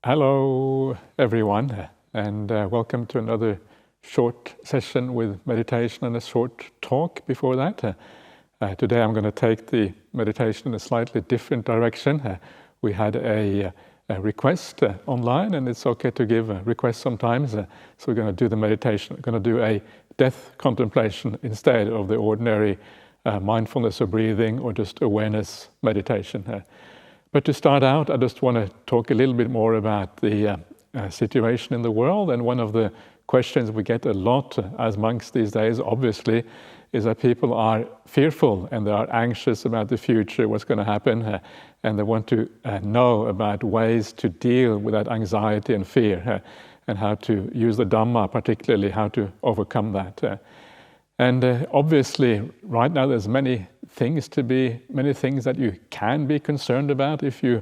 Hello, everyone, and welcome to another short session with meditation and a short talk before that. Today I'm going to take the meditation in a slightly different direction. We had a request online, and it's okay to give a request sometimes. So we're going to do the meditation. We're going to do a death contemplation instead of the ordinary mindfulness of breathing or just awareness meditation. But to start out, I just want to talk a little bit more about the situation in the world. And one of the questions we get a lot as monks these days, obviously, is that people are fearful and they are anxious about the future, what's going to happen, and they want to know about ways to deal with that anxiety and fear, and how to use the Dhamma, particularly how to overcome that. And obviously, right now, there's many things that you can be concerned about if you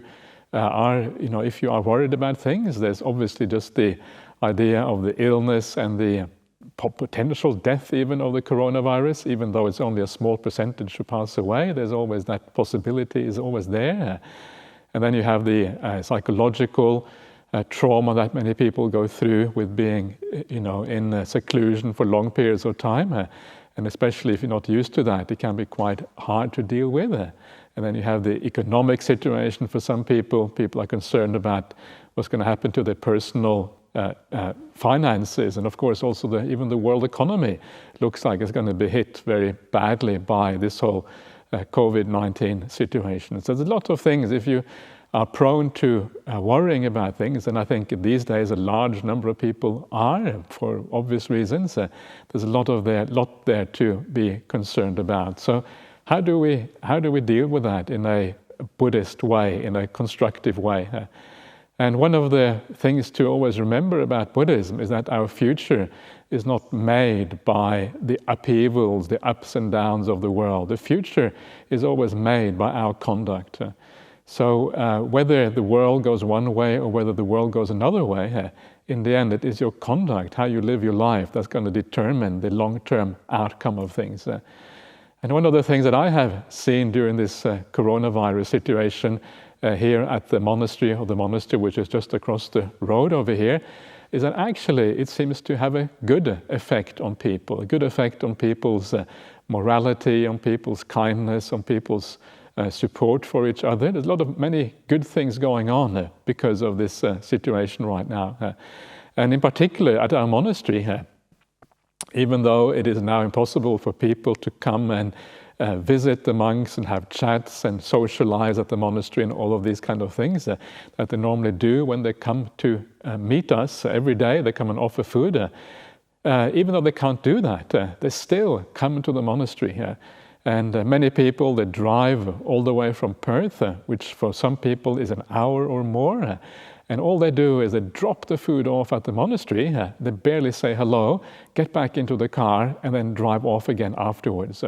if you are worried about things. There's obviously just the idea of the illness and the potential death even of the coronavirus, even though it's only a small percentage who pass away. There's always that possibility is always there. And then you have the psychological trauma that many people go through with being, in seclusion for long periods of time. And especially if you're not used to that, it can be quite hard to deal with. And then you have the economic situation for some people. People are concerned about what's going to happen to their personal finances. And of course, also even the world economy looks like it's going to be hit very badly by this whole COVID-19 situation. So there's a lot of things. If you are prone to worrying about things, and I think these days a large number of people are, for obvious reasons. There's a lot there to be concerned about. So how do we deal with that in a Buddhist way, in a constructive way? And one of the things to always remember about Buddhism is that our future is not made by the upheavals, the ups and downs of the world. The future is always made by our conduct. So whether the world goes one way or whether the world goes another way, in the end it is your conduct, how you live your life, that's going to determine the long-term outcome of things. And one of the things that I have seen during this coronavirus situation here at the monastery, which is just across the road over here, is that actually it seems to have a good effect on people, a good effect on people's morality, on people's kindness, on people's support for each other. There's many good things going on because of this situation right now. And in particular at our monastery, even though it is now impossible for people to come and visit the monks and have chats and socialize at the monastery and all of these kind of things that they normally do when they come to meet us every day, they come and offer food. Even though they can't do that, they still come to the monastery. And many people, they drive all the way from Perth, which for some people is an hour or more. And all they do is they drop the food off at the monastery. They barely say hello, get back into the car, and then drive off again afterwards.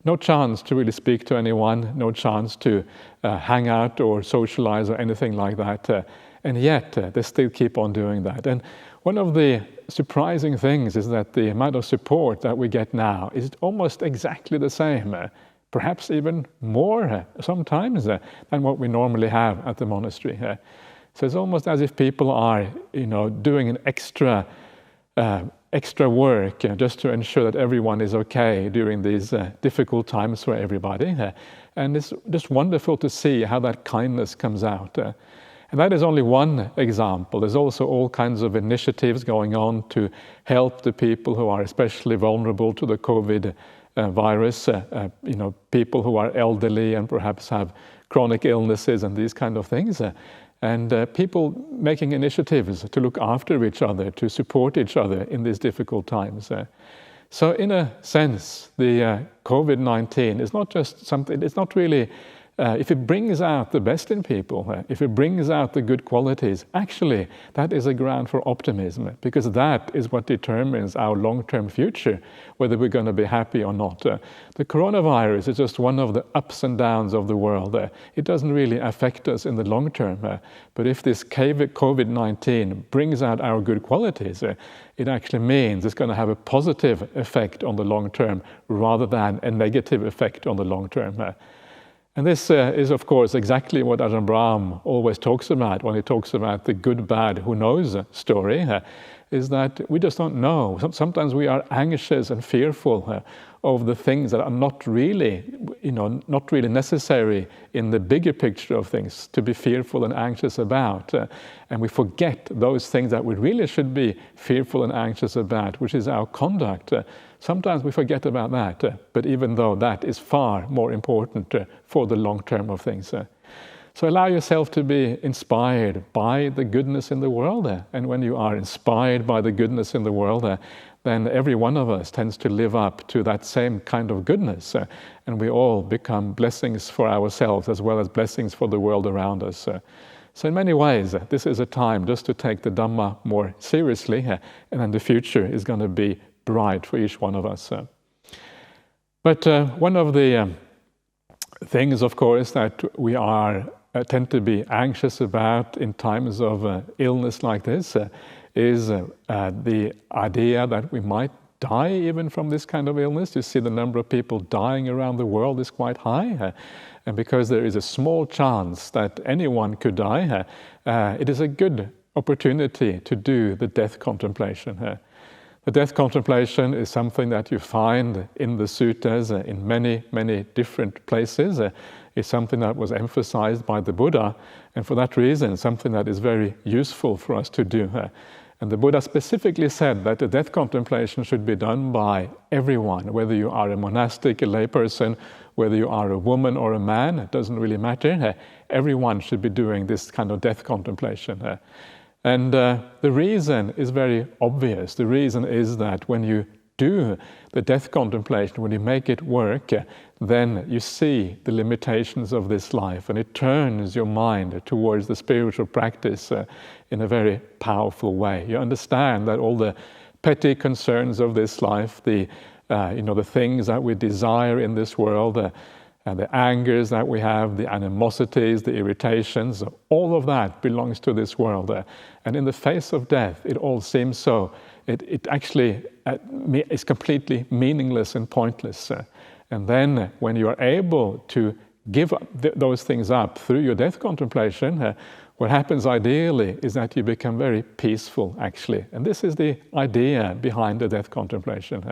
No chance to really speak to anyone, no chance to hang out or socialize or anything like that. And yet, they still keep on doing that. And one of the surprising things is that the amount of support that we get now is almost exactly the same, perhaps even more sometimes than what we normally have at the monastery. So it's almost as if people are, doing an extra work just to ensure that everyone is okay during these difficult times for everybody. And it's just wonderful to see how that kindness comes out. And that is only one example. There's also all kinds of initiatives going on to help the people who are especially vulnerable to the COVID virus, people who are elderly and perhaps have chronic illnesses and these kind of things. And people making initiatives to look after each other, to support each other in these difficult times. So in a sense, the COVID-19 is not just something, it's not really if it brings out the best in people, if it brings out the good qualities, actually that is a ground for optimism, because that is what determines our long-term future, whether we're going to be happy or not. The coronavirus is just one of the ups and downs of the world. It doesn't really affect us in the long term, but if this COVID-19 brings out our good qualities, it actually means it's going to have a positive effect on the long term rather than a negative effect on the long term. And this is, of course, exactly what Ajahn Brahm always talks about when he talks about the good, bad, who knows story, is that we just don't know. Sometimes we are anxious and fearful of the things that are not really necessary in the bigger picture of things to be fearful and anxious about. And we forget those things that we really should be fearful and anxious about, which is our conduct. Sometimes we forget about that, but even though that is far more important for the long term of things. So allow yourself to be inspired by the goodness in the world. And when you are inspired by the goodness in the world, then every one of us tends to live up to that same kind of goodness. And we all become blessings for ourselves as well as blessings for the world around us. So in many ways, this is a time just to take the Dhamma more seriously, and then the future is going to be bright for each one of us. But one of the things, of course, that we tend to be anxious about in times of illness like this is the idea that we might die even from this kind of illness. You see the number of people dying around the world is quite high. And because there is a small chance that anyone could die, it is a good opportunity to do the death contemplation. The death contemplation is something that you find in the suttas in many, many different places. It's something that was emphasized by the Buddha, and for that reason, something that is very useful for us to do. And the Buddha specifically said that the death contemplation should be done by everyone, whether you are a monastic, a layperson, whether you are a woman or a man, it doesn't really matter. Everyone should be doing this kind of death contemplation. And the reason is very obvious. The reason is that when you do the death contemplation, when you make it work, then you see the limitations of this life, and it turns your mind towards the spiritual practice in a very powerful way. You understand that all the petty concerns of this life, the things that we desire in this world, the angers that we have, the animosities, the irritations, all of that belongs to this world. And in the face of death, it all seems so. It actually is completely meaningless and pointless. And then when you are able to give those things up through your death contemplation, what happens ideally is that you become very peaceful, actually. And this is the idea behind the death contemplation.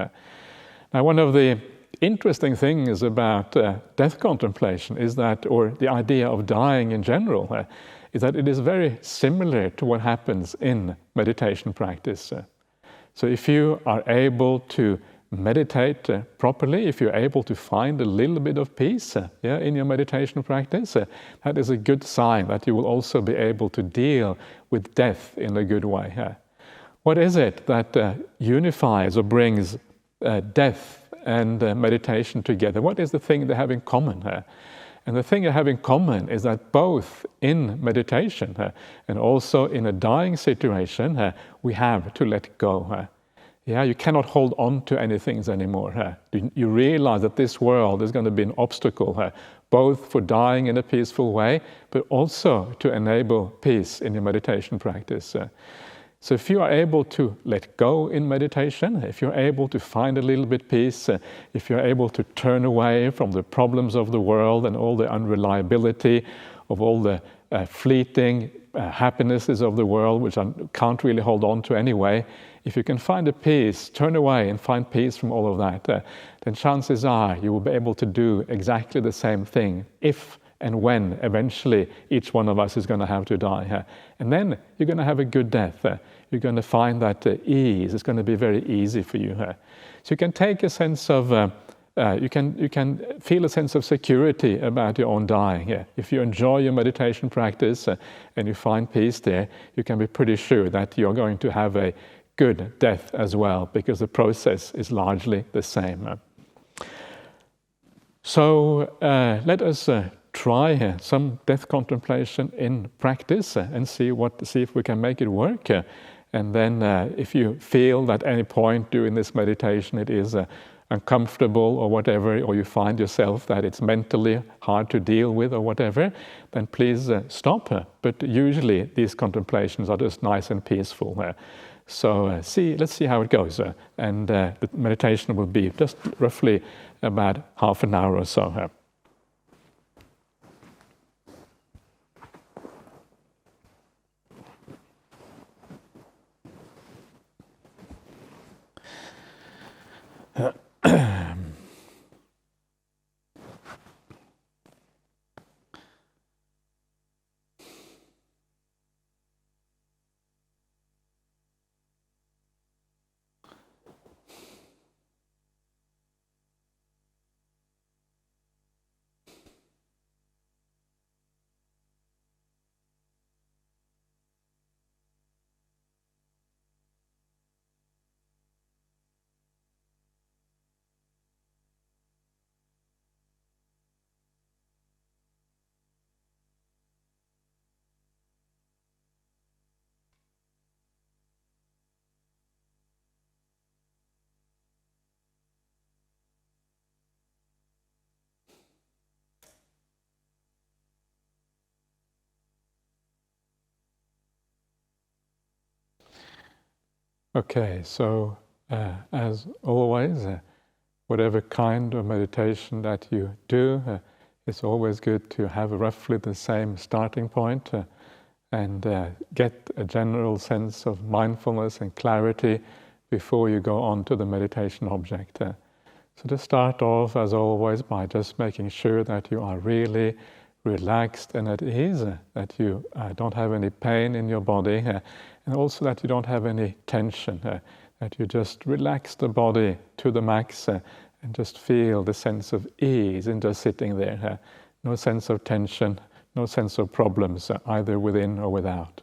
Now, one of the interesting things about death contemplation is that, or the idea of dying in general, is that it is very similar to what happens in meditation practice. So if you are able to meditate properly, if you're able to find a little bit of peace in your meditation practice, that is a good sign that you will also be able to deal with death in a good way. What is it that unifies or brings death and meditation together? What is the thing they have in common? And the thing they have in common is that both in meditation and also in a dying situation, we have to let go. You cannot hold on to any things anymore. You realize that this world is going to be an obstacle, both for dying in a peaceful way, but also to enable peace in your meditation practice. So if you are able to let go in meditation, if you're able to find a little bit peace, if you're able to turn away from the problems of the world and all the unreliability of all the fleeting happinesses of the world, which I can't really hold on to anyway, if you can find a peace, turn away and find peace from all of that, then chances are you will be able to do exactly the same thing if and when eventually each one of us is going to have to die. And then you're going to have a good death. You're going to find that ease is going to be very easy for you. So you can take a sense of, you can feel a sense of security about your own dying. If you enjoy your meditation practice and you find peace there, you can be pretty sure that you're going to have a good death as well, because the process is largely the same. So let us try some death contemplation in practice and see if we can make it work. And then if you feel that at any point during this meditation it is uncomfortable or whatever, or you find yourself that it's mentally hard to deal with or whatever, then please stop. But usually these contemplations are just nice and peaceful. So let's see how it goes. And the meditation will be just roughly about half an hour or so. Okay, so as always, whatever kind of meditation that you do, it's always good to have roughly the same starting point and get a general sense of mindfulness and clarity before you go on to the meditation object. So to start off, as always, by just making sure that you are really relaxed and at ease, that you don't have any pain in your body, and also that you don't have any tension, that you just relax the body to the max and just feel the sense of ease in just sitting there. No sense of tension, no sense of problems, either within or without.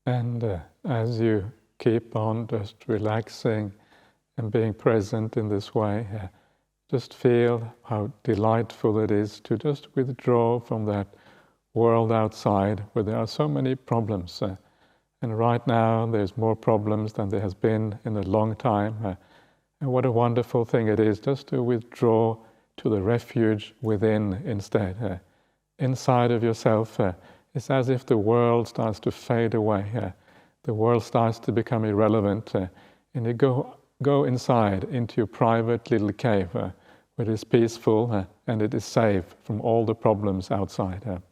And as you keep on just relaxing and being present in this way, just feel how delightful it is to just withdraw from that world outside where there are so many problems. And right now there's more problems than there has been in a long time. And what a wonderful thing it is just to withdraw to the refuge within instead. Inside of yourself, it's as if the world starts to fade away. The world starts to become irrelevant. And you go inside into your private little cave where it is peaceful and it is safe from all the problems outside.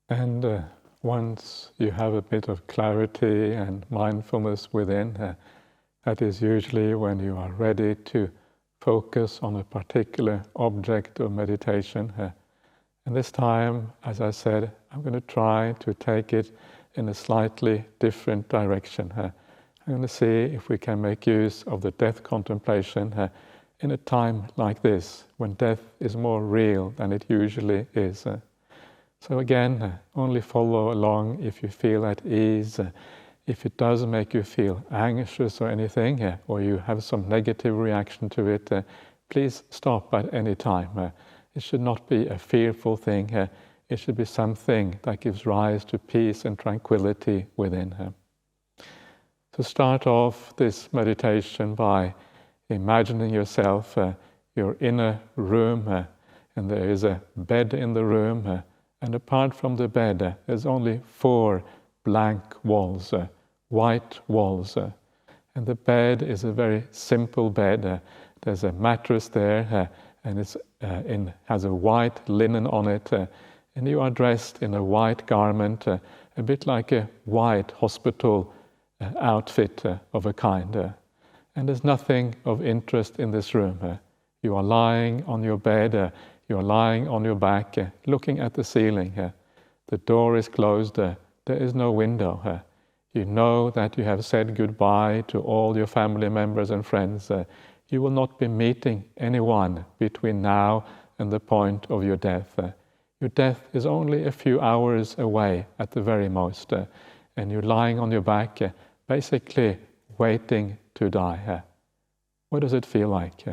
And once you have a bit of clarity and mindfulness within, that is usually when you are ready to focus on a particular object of meditation. And this time, as I said, I'm going to try to take it in a slightly different direction. I'm going to see if we can make use of the death contemplation in a time like this, when death is more real than it usually is. So again, only follow along if you feel at ease. If it does make you feel anxious or anything, or you have some negative reaction to it, please stop at any time. It should not be a fearful thing. It should be something that gives rise to peace and tranquility within. So start off this meditation by imagining yourself you're in a room and there is a bed in the room, and apart from the bed, there's only 4 blank walls, white walls. And the bed is a very simple bed. There's a mattress there, and it has a white linen on it, and you are dressed in a white garment, a bit like a white hospital outfit of a kind. And there's nothing of interest in this room. You are lying on your bed, you are lying on your back, looking at the ceiling. The door is closed, there is no window. You know that you have said goodbye to all your family members and friends. You will not be meeting anyone between now and the point of your death. Your death is only a few hours away at the very most, and you're lying on your back, basically waiting to die. What does it feel like?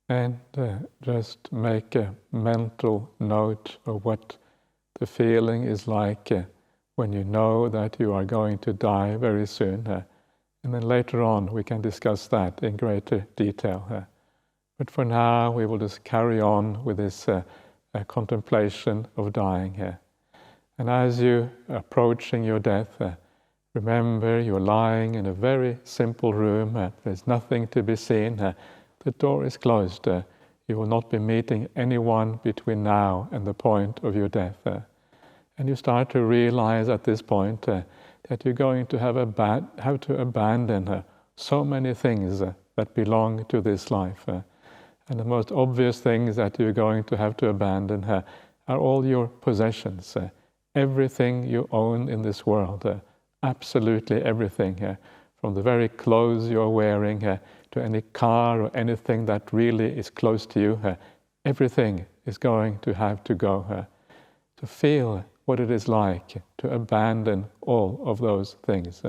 And just make a mental note of what the feeling is like when you know that you are going to die very soon. And then later on we can discuss that in greater detail. But for now we will just carry on with this contemplation of dying here. And as you are approaching your death, remember you're lying in a very simple room. There's nothing to be seen. The door is closed. You will not be meeting anyone between now and the point of your death. And you start to realize at this point that you're going to have to abandon so many things that belong to this life. And the most obvious things that you're going to have to abandon are all your possessions, everything you own in this world, absolutely everything, from the very clothes you're wearing to any car or anything that really is close to you. Everything is going to have to go. To feel what it is like to abandon all of those things.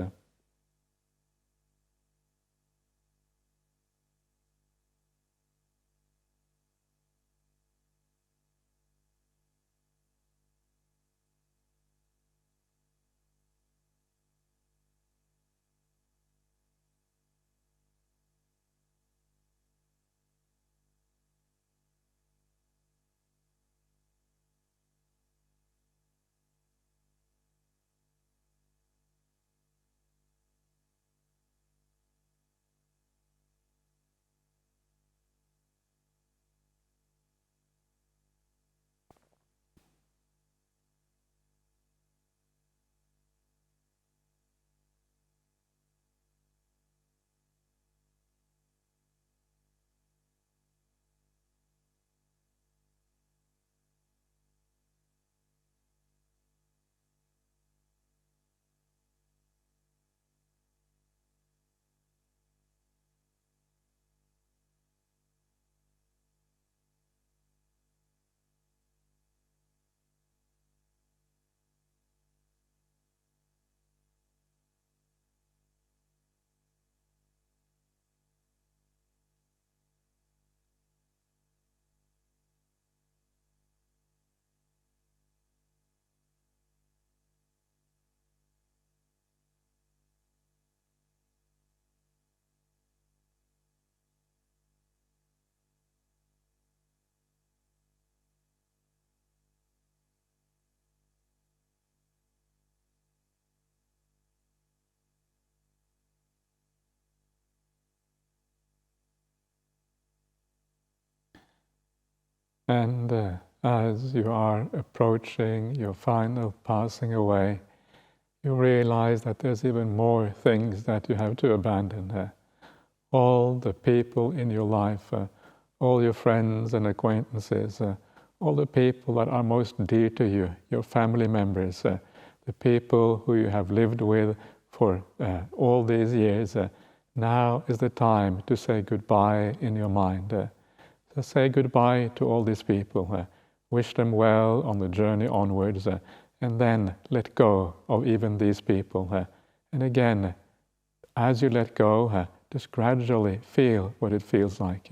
And as you are approaching your final passing away, you realize that there's even more things that you have to abandon. All the people in your life, all your friends and acquaintances, all the people that are most dear to you, your family members, the people who you have lived with for all these years. Now is the time to say goodbye in your mind. So say goodbye to all these people. Wish them well on the journey onwards, and then let go of even these people. And again, as you let go, just gradually feel what it feels like.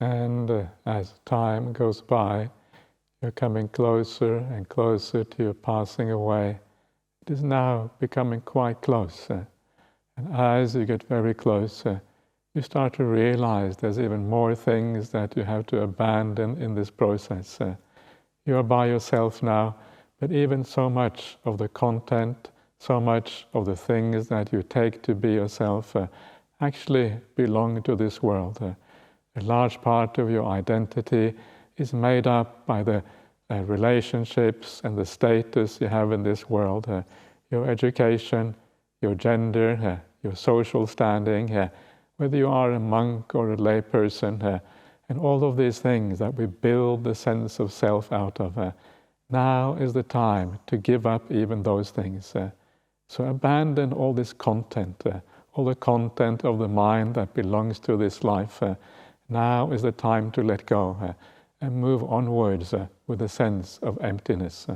And as time goes by, you're coming closer and closer to your passing away. It is now becoming quite close. And as you get very close, you start to realize there's even more things that you have to abandon in this process. You are by yourself now, but even so much of the content, so much of the things that you take to be yourself actually belong to this world. A large part of your identity is made up by the relationships and the status you have in this world, your education, your gender, your social standing, whether you are a monk or a lay person, and all of these things that we build the sense of self out of. Now is the time to give up even those things. So abandon all this content, all the content of the mind that belongs to this life. Now is the time to let go and move onwards with a sense of emptiness.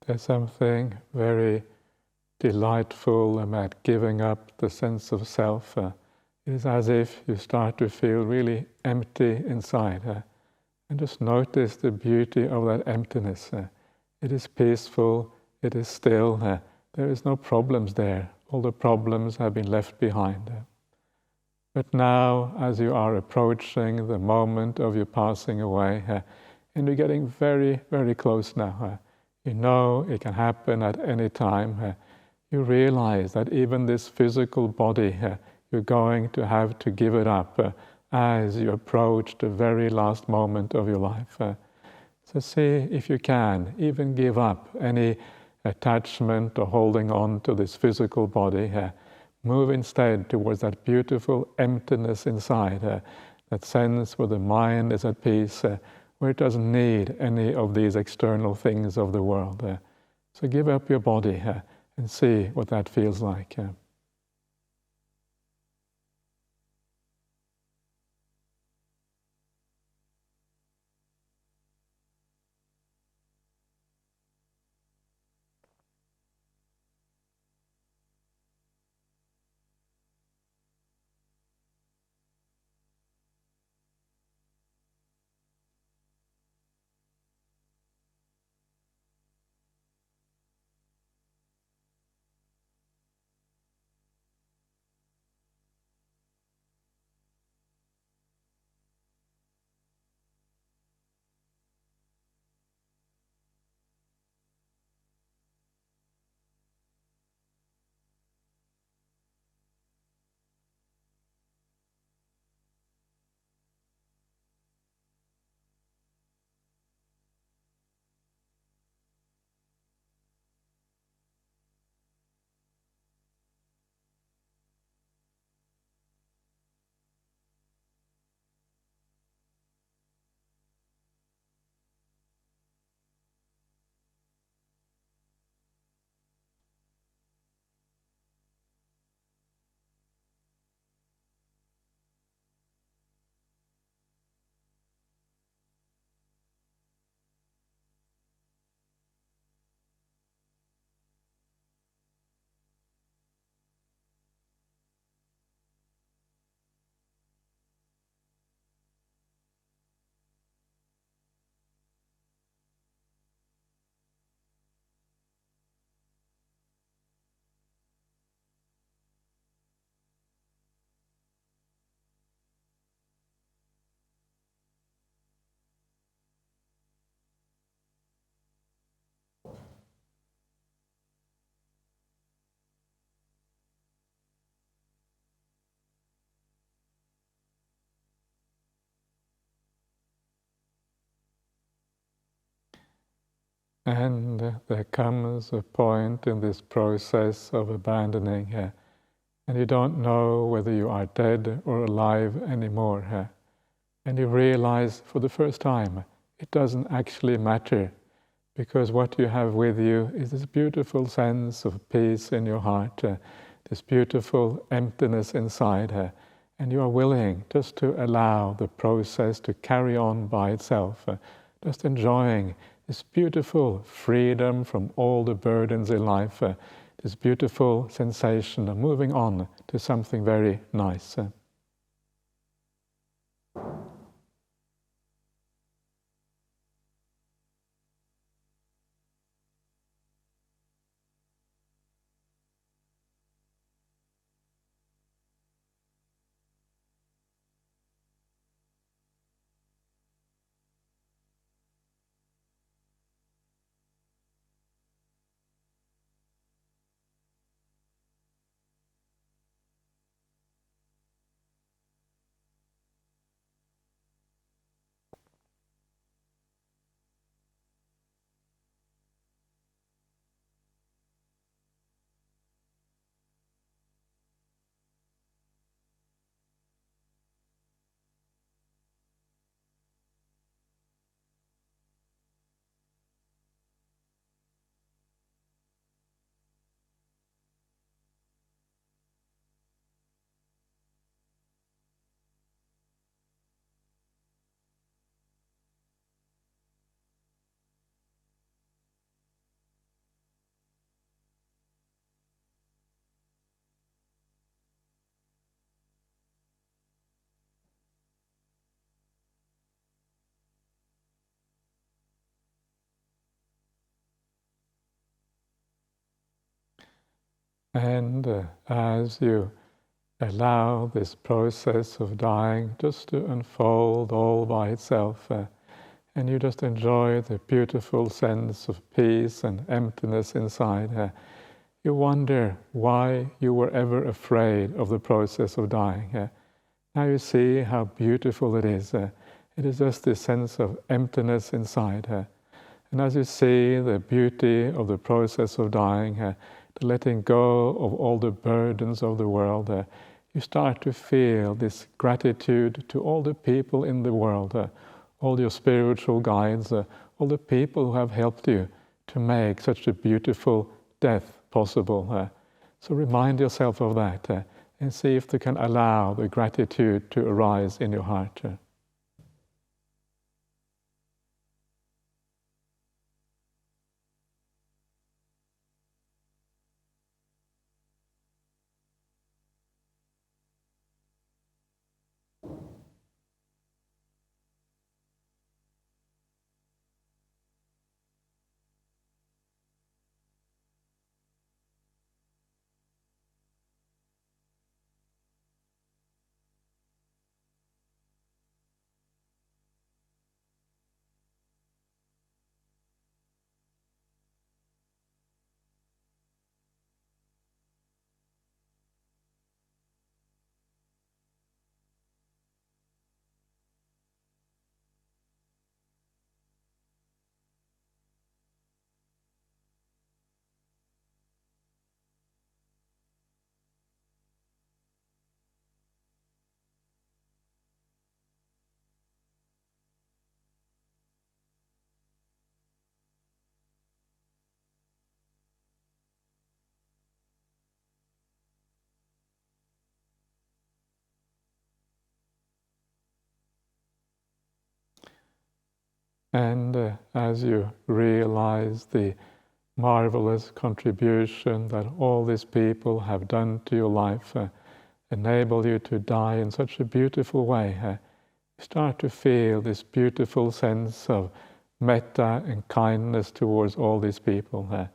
there's something very delightful about giving up the sense of self. It is as if you start to feel really empty inside. And just notice the beauty of that emptiness. It is peaceful, it is still, there is no problems there. All the problems have been left behind. But now, as you are approaching the moment of your passing away, and you're getting very, very close now, you know it can happen at any time, you realize that even this physical body, you're going to have to give it up as you approach the very last moment of your life. So see if you can even give up any attachment or holding on to this physical body. Move instead towards that beautiful emptiness inside, that sense where the mind is at peace, where it doesn't need any of these external things of the world. So give up your body and see what that feels like. And there comes a point in this process of abandoning, and you don't know whether you are dead or alive anymore. And you realize for the first time it doesn't actually matter, because what you have with you is this beautiful sense of peace in your heart, this beautiful emptiness inside, and you are willing just to allow the process to carry on by itself, just enjoying this beautiful freedom from all the burdens in life, this beautiful sensation of moving on to something very nice. And as you allow this process of dying just to unfold all by itself, and you just enjoy the beautiful sense of peace and emptiness inside, you wonder why you were ever afraid of the process of dying. Now you see how beautiful it is. It is just this sense of emptiness inside. And as you see the beauty of the process of dying, the letting go of all the burdens of the world, you start to feel this gratitude to all the people in the world, all your spiritual guides, all the people who have helped you to make such a beautiful death possible. So remind yourself of that and see if you can allow the gratitude to arise in your heart. And as you realize the marvelous contribution that all these people have done to your life, enable you to die in such a beautiful way, you start to feel this beautiful sense of metta and kindness towards all these people.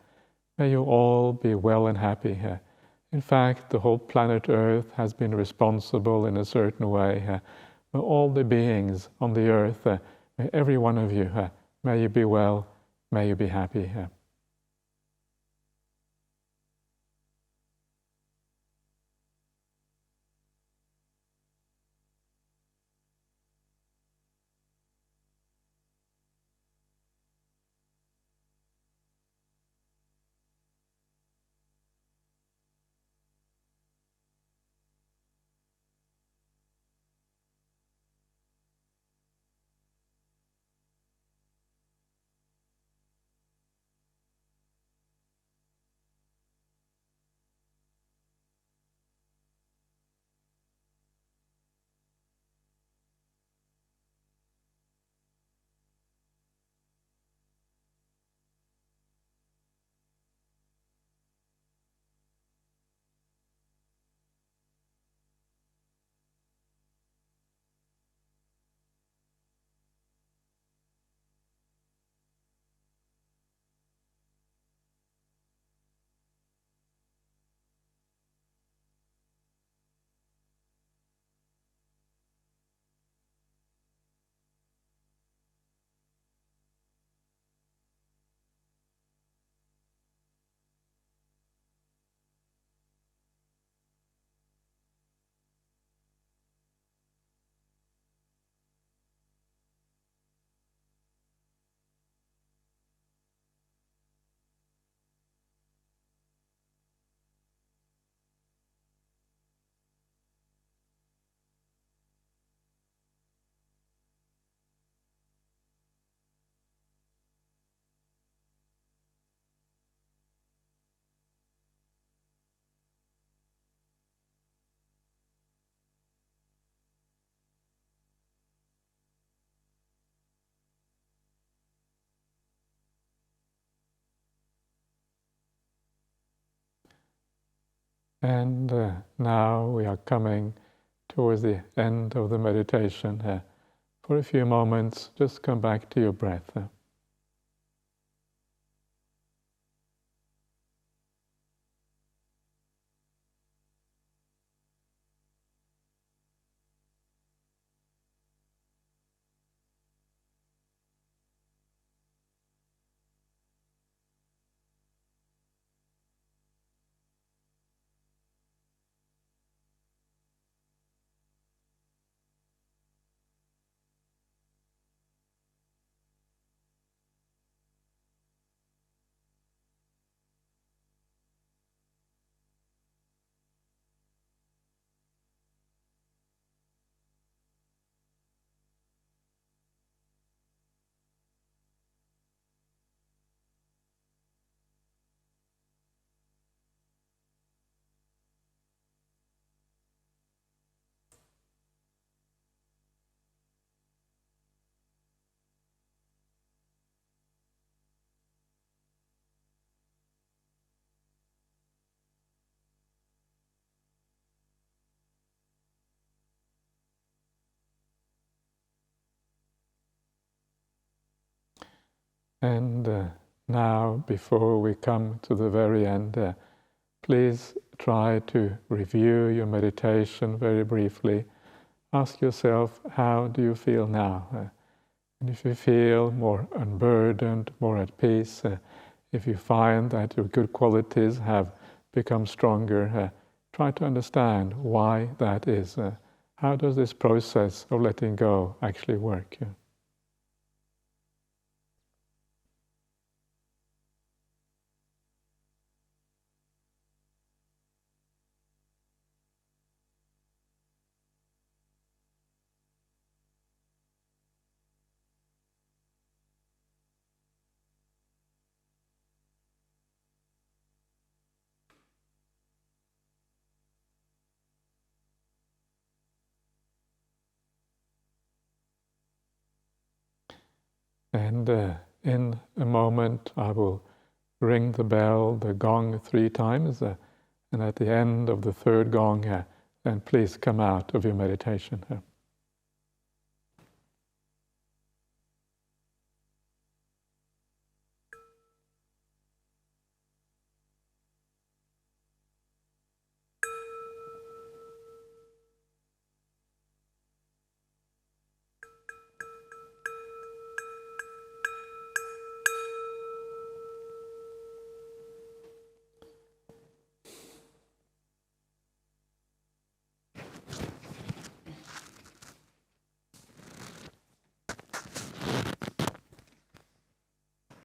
May you all be well and happy. In fact, the whole planet Earth has been responsible in a certain way. May all the beings on the earth, may every one of you, may you be well, may you be happy. And now we are coming towards the end of the meditation. For a few moments, just come back to your breath. And now, before we come to the very end, please try to review your meditation very briefly. Ask yourself, how do you feel now? And if you feel more unburdened, more at peace, if you find that your good qualities have become stronger, try to understand why that is. How does this process of letting go actually work? And in a moment, I will ring the bell, the gong 3 times, and at the end of the third gong, then please come out of your meditation.